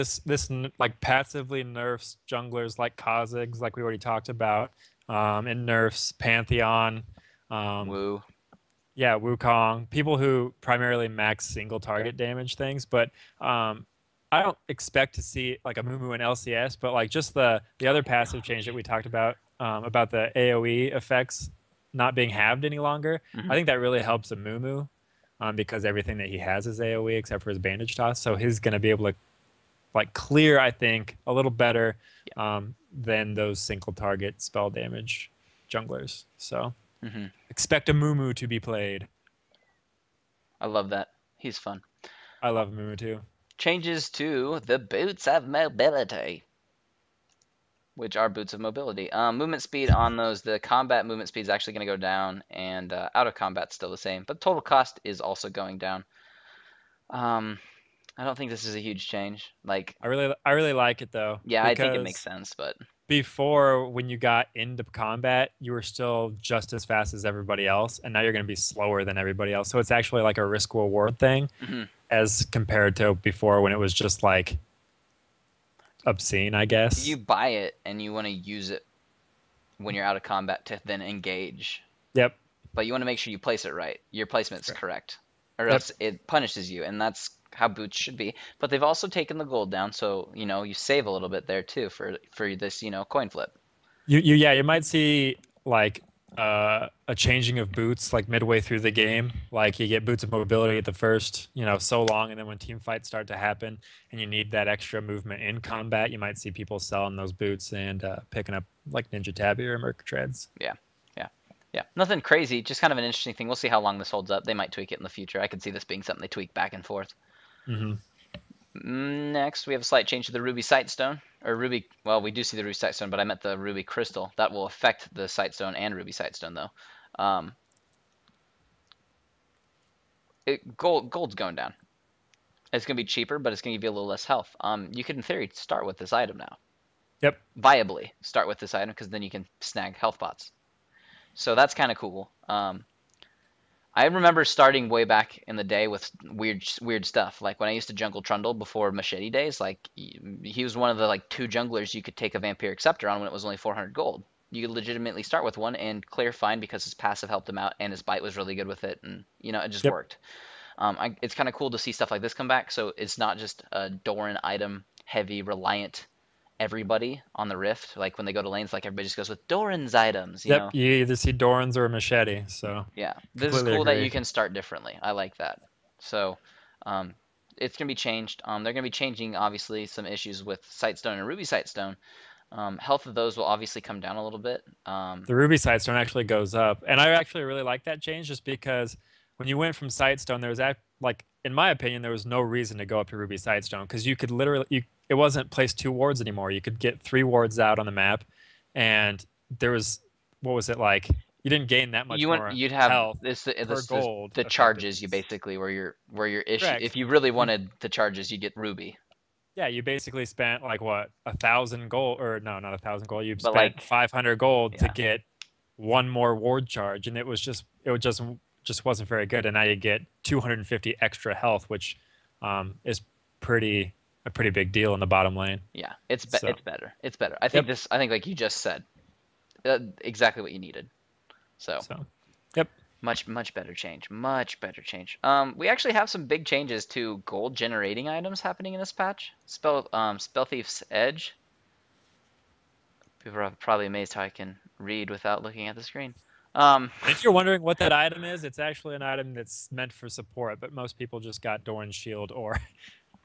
like passively nerfs junglers like Kha'Zix, like we already talked about. It nerfs Pantheon. Um, Woo. yeah, Wukong, people who primarily max single target damage things, but I don't expect to see like a Mumu and LCS, but like just the other passive change that we talked about the AoE effects not being halved any longer. Hmm. I think that really helps a Mumu, because everything that he has is AoE except for his bandage toss, so he's going to be able to like clear, I think, a little better Yeah. than those single target spell damage junglers. So Hmm. expect a Mumu to be played. I love that. He's fun. I love Mumu too. Changes to the boots of mobility, which are boots of mobility. Movement speed on those, the combat movement speed is actually going to go down, and out of combat's still the same, but total cost is also going down. Um, I don't think this is a huge change. Like, I really like it though, yeah, I think it makes because sense, but before when you got into combat, you were still just as fast as everybody else, and now you're going to be slower than everybody else. So it's actually like a risk reward thing mhm. as compared to before when it was just like obscene, I You guess. buy it and you want to use it when you're out of combat to then engage. Yep. but you want to make sure you place it right. Your placement's Sure. correct, or Yep. else it punishes you, and that's how boots should be. But they've also taken the gold down, so you save a little bit there too for this coin flip. You might see like a changing of boots like midway through the game. Like you get boots of mobility at the first, so long, and then when team fights start to happen and you need that extra movement in combat, you might see people selling those boots and picking up like Ninja Tabby or Merc Treads. Yeah, yeah, yeah. Nothing crazy, just kind of an interesting thing. We'll see how long this holds up. They might tweak it in the future. I could see this being something they tweak back and forth. Hmm. Next, we have a slight change to the Ruby Sightstone. Or Ruby, well, we do see the Ruby Sightstone, but I meant the Ruby Crystal. That will affect the Sightstone and Ruby Sightstone, though. Um, gold's going down. It's going to be cheaper, but it's going to give you a little less health. You could, in theory, start with this item now. Yep. Viably start with this item, because then you can snag health pots. So that's kind of cool. I remember starting way back in the day with weird stuff. Like when I used to jungle Trundle before Machete days, like he was one of the like 2 junglers you could take a Vampiric Scepter on when it was only 400 gold. You could legitimately start with one and clear fine because his passive helped him out and his bite was really good with it, and it just Yep. worked. It's kind of cool to see stuff like this come back. So it's not just a Doran item heavy reliant everybody on the Rift. Like when they go to lanes, like everybody just goes with Doran's items, Yep. You either see Dorans or a Machete. So Yeah, this is completely cool that you agree. can start differently. I like that. So, um, it's gonna be changed. They're gonna be changing obviously some issues with Sightstone and Ruby Sightstone. Health of those will obviously come down a little bit. The Ruby Sightstone actually goes up, and I actually really like that change just because when you went from Sightstone, there was like in my opinion, there was no reason to go up to Ruby Sightstone because you could literally it wasn't place 2 wards anymore. You could get 3 wards out on the map, and there was what was it like? You didn't gain that much more You'd have health per this gold the charges you effectiveness. basically where your issue. Correct. If you really You wanted the charges, you get Ruby. Yeah, you basically spent like what 1,000 gold, or no, not 1,000 gold. You But spent like, 500 gold to yeah, get one more ward charge, and it just wasn't very good. And now you get 250 extra health, which is a pretty big deal in the bottom lane. yeah, So it's better. It's better. yep, I think like you just said, exactly what you needed. So. so yep, Much better change. Much better change. We actually have some big changes to gold generating items happening in this patch. Spell Thief's Edge. People are probably amazed how I can read without looking at the screen. Um, and if you're wondering what that item is, it's actually an item that's meant for support, but most people just got Doran's Shield or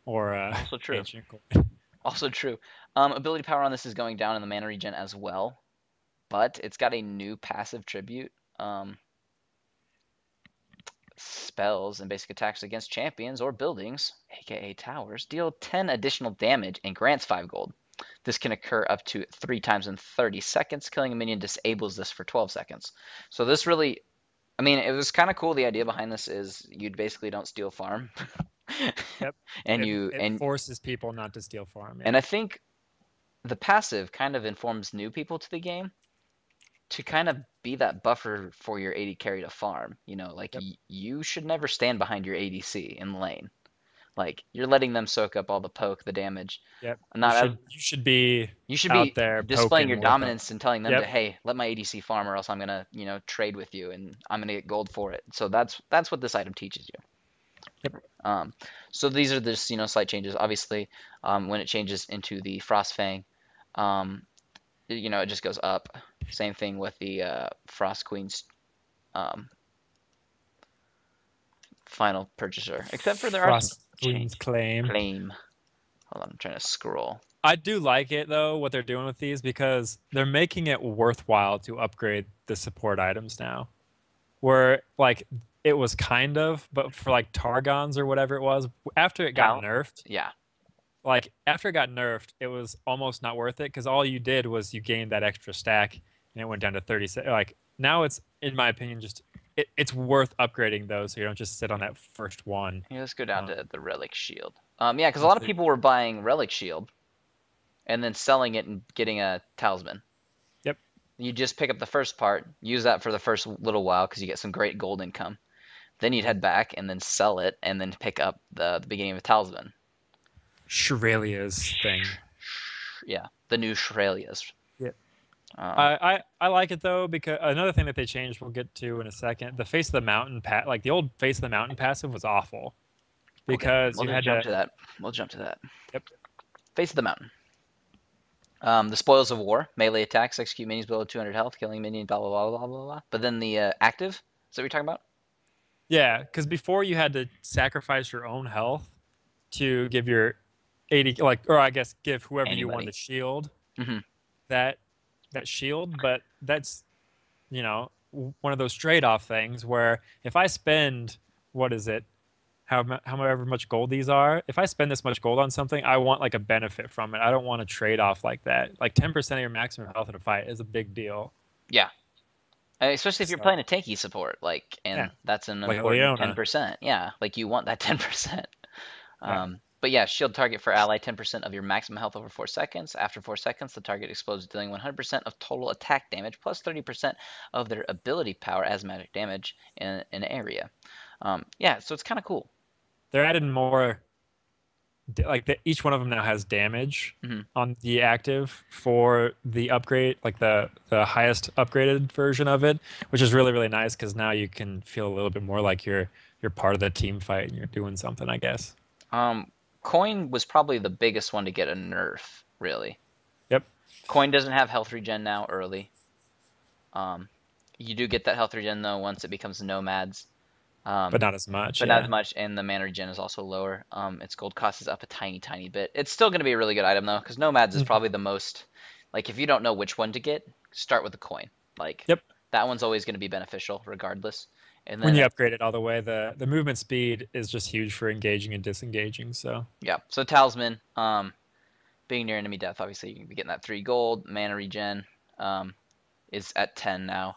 also true. Ancient Coin. Also true. Ability power on this is going down in the mana regen as well, but it's got a new passive tribute. Spells and basic attacks against champions or buildings, aka towers, deal 10 additional damage and grants 5 gold. This can occur up to 3 times in 30 seconds. Killing a minion disables this for 12 seconds. So this really, I mean, it was kind of cool. The idea behind this is you basically don't steal farm. Yep, and it you it and forces people not to steal farm. and Yeah. I think the passive kind of informs new people to the game to kind of be that buffer for your AD carry to farm. Like Yep. you should never stand behind your ADC in lane. Like you're letting them soak up all the poke, the damage. Yep. You Not as should be You should out be there displaying your poking with them. dominance and telling them to, Yep. hey, let my ADC farm or else I'm gonna, trade with you and I'm gonna get gold for it. So that's what this item teaches you. Yep. So these are just, slight changes. Obviously, when it changes into the Frostfang, it just goes up. Same thing with the Frost Queen's um, final purchaser, except for there are some Frost Queen's change. claim. Claim. Hold on, I'm trying to scroll. I do like it though, what they're doing with these because they're making it worthwhile to upgrade the support items now. Where like it was kind of, but for like Targons or whatever it was, after it got Cal? nerfed, Yeah. like after it got nerfed, it was almost not worth it because all you did was you gained that extra stack and it went down to 30. Like now it's, in my opinion, just it's worth upgrading those so you don't just sit on that first one. Here, let's go down Um, to the Relic Shield. Yeah, because a let's lot of see. people were buying Relic Shield and then selling it and getting a Talisman. Yep. You just pick up the first part, use that for the first little while because you get some great gold income. Then you'd head back and then sell it and then pick up the beginning of a Talisman. Shurelia's thing. Yeah, the new Shrelias. Yep. Um, I like it though because another thing that they changed we'll get to in a second. The face of the mountain like the old face of the mountain passive was awful because we'll you just had jump to. to that. We'll jump to that. Yep. Face of the mountain. The spoils of war, melee attacks, execute minions below 200 health, killing minions, blah blah blah blah blah blah. But then the active, is that what you're talking about? Yeah, because before you had to sacrifice your own health to give your 80 like or I guess give whoever you wanted Anybody. to shield Hmm. that shield, but that's one of those trade-off things where if I spend what is it however much gold these are, if I spend this much gold on something, I want like a benefit from it. I don't want to trade off like that. Like 10% of your maximum health in a fight is a big deal. Yeah, especially if you're So playing a tanky support, like, yeah, and that's an like important Leona. 10%. Yeah, like you want that 10%. Yeah. But yeah, shield target for ally 10% of your maximum health over 4 seconds. After 4 seconds, the target explodes, dealing 100% of total attack damage plus 30% of their ability power as magic damage in an area. Yeah, so it's kind of cool. They're adding more like each one of them now has damage Hmm. on the active for the upgrade, like the highest upgraded version of it, which is really really nice because now you can feel a little bit more like you're part of the team fight and you're doing something, I guess. Um, Coin was probably the biggest one to get a nerf, really. Yep. Coin doesn't have health regen now early. Um, you do get that health regen though once it becomes nomads. But Um, not as much. but not as Yeah. much, and the mana regen is also lower. Its gold cost is up a tiny, tiny bit. It's still going to be a really good item though, because nomads is Mhm. probably the most. Like, if you don't know which one to get, start with the coin. Like, Yep. that one's always going to be beneficial regardless. And When then, you upgrade it all the way, the movement speed is just huge for engaging and disengaging. So yeah. So talisman, being near enemy death, obviously you can be getting that 3 gold. Mana regen, um, is at 10 now.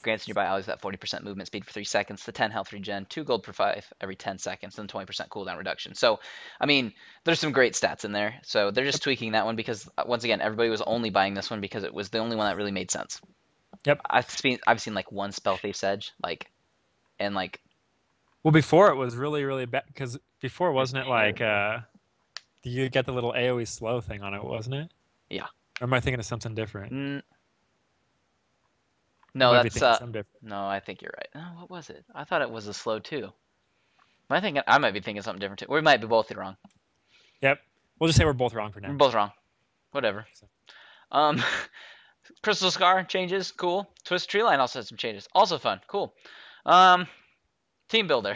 Grants nearby allies that 40% movement speed for 3 seconds, the 10 health regen, 2 gold per 5 every 10 seconds, and 20% cooldown reduction. So, I mean, there's some great stats in there. So they're just yep. tweaking that one because, once again, everybody was only buying this one because it was the only one that really made sense. Yep. I've seen like one spell thief edge, like, and like Well, before it was really really bad because before it was wasn't it like terrible. you get the little AoE slow thing on it, wasn't it? Yeah. Or am I thinking of something different? N- I no, might be that's thinking something different. no, I think you're right. Oh, what was it? I thought it was a slow too. I might be thinking something different too. We might be both wrong. Yep. We'll just say we're both wrong for We're now. both wrong. Whatever. So, Um, Crystal Scar changes, cool. Twist Tree Line also has some changes, also fun, cool. Um, Team Builder,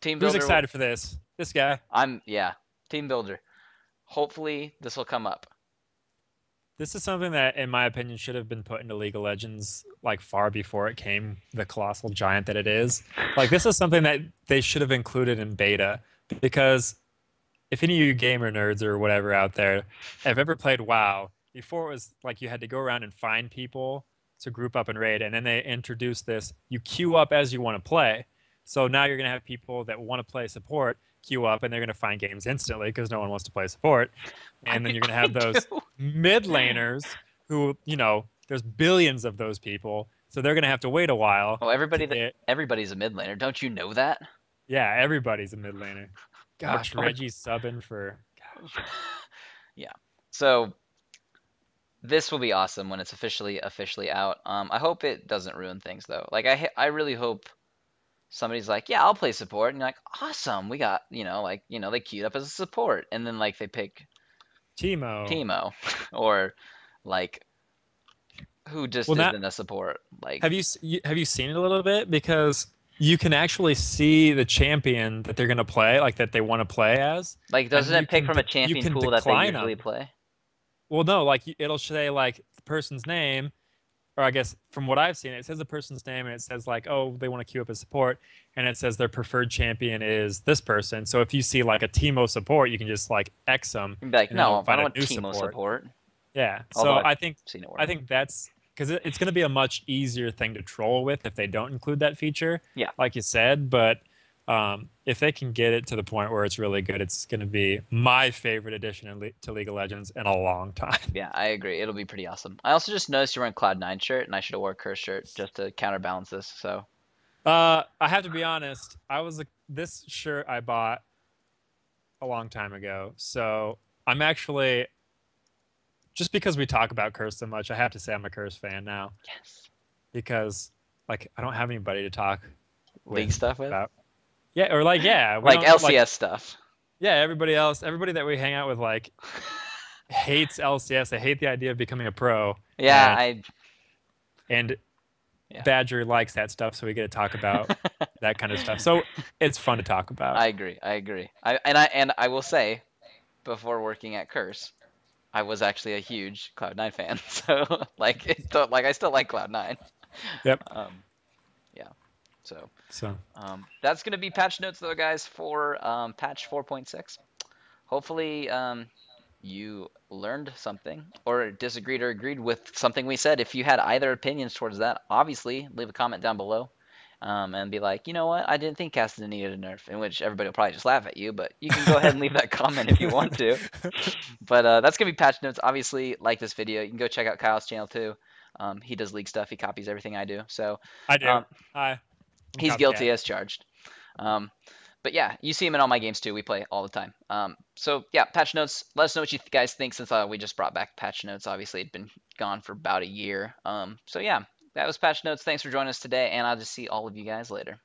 Team who's Builder. excited for this? This guy. Yeah, Team Builder. Hopefully this will come up. This is something that, in my opinion, should have been put into League of Legends like far before it came the colossal giant that it is. Like this is something that they should have included in beta because if any of you gamer nerds or whatever out there have ever played WoW, before it was like you had to go around and find people to group up and raid, and then they introduced this, you queue up as you want to play. So now you're going to have people that want to play support queue up and they're going to find games instantly because no one wants to play support. And then you're going to I have those do. mid laners who, there's billions of those people. So they're going to have to wait a while Oh, to get, everybody's a mid laner. Don't you know that? yeah, everybody's a mid laner. Or, Gosh, or Reggie's subbing for, gosh. yeah. So this will be awesome when it's officially out. I hope it doesn't ruin things though. Like, I really hope somebody's like, yeah, I'll play support, and you're like, awesome, we got, they queued up as a support, and then like they pick Timo. Teemo, or like, who just Well, now isn't a support, like, have you seen it a little bit because you can actually see the champion that they're going to play, like that they want to play as, and doesn't it pick from a you champion can pool that they decline usually them. play? Well, no, like it'll say like the person's name, or I guess from what I've seen, it says the person's name and it says like, oh, they want to queue up as support, and it says their preferred champion is this person. So if you see like a Timo support, you can just like X them, You'd be like, and then it'll no, I find don't a want new Teemo support. support. Yeah. Although So I've seen it I work. think that's because it's going to be a much easier thing to troll with if they don't include that feature, Yeah, like you said. But if they can get it to the point where it's really good, it's going to be my favorite addition to League of Legends in a long time. yeah, I agree. It'll be pretty awesome. I also just noticed you're wearing Cloud9 shirt, and I should have wore Curse shirt just to counterbalance this. So I have to be honest. This shirt I bought a long time ago, so I'm actually just because we talk about Curse so much, I have to say I'm a Curse fan now Yes. because like I don't have anybody to talk League with stuff with? about. Yeah, or like yeah, we Like don't like LCS stuff. yeah, everybody else, everybody that we hang out with like hates LCS. They hate the idea of becoming a pro, Yeah, and I and yeah. Badger likes that stuff, so we get to talk about that kind of stuff. So it's fun to talk about. I agree. I agree. I will say, before working at Curse, I was actually a huge Cloud9 fan. So like I still like Cloud9. Yep. Um, yeah. So So that's gonna be patch notes though, guys, for patch 4.6. Hopefully you learned something or disagreed or agreed with something we said. If you had either opinions towards that, obviously leave a comment down below. And be like, you know what? I didn't think Cassidy needed a nerf, in which everybody will probably just laugh at you, but you can go ahead and leave that comment if you want to. But that's going to be patch notes. Obviously, like this video. You can go check out Kyle's channel too. He does league stuff. He copies everything I do. So I do. um, Hi, I'm he's Copycat. guilty as charged. Um, but yeah, you see him in all my games too. We play all the time. So yeah, patch notes. Let us know what you guys think since we just brought back patch notes. Obviously, it'd been gone for about a year. So yeah, that was patch notes. Thanks for joining us today, and I'll just see all of you guys later.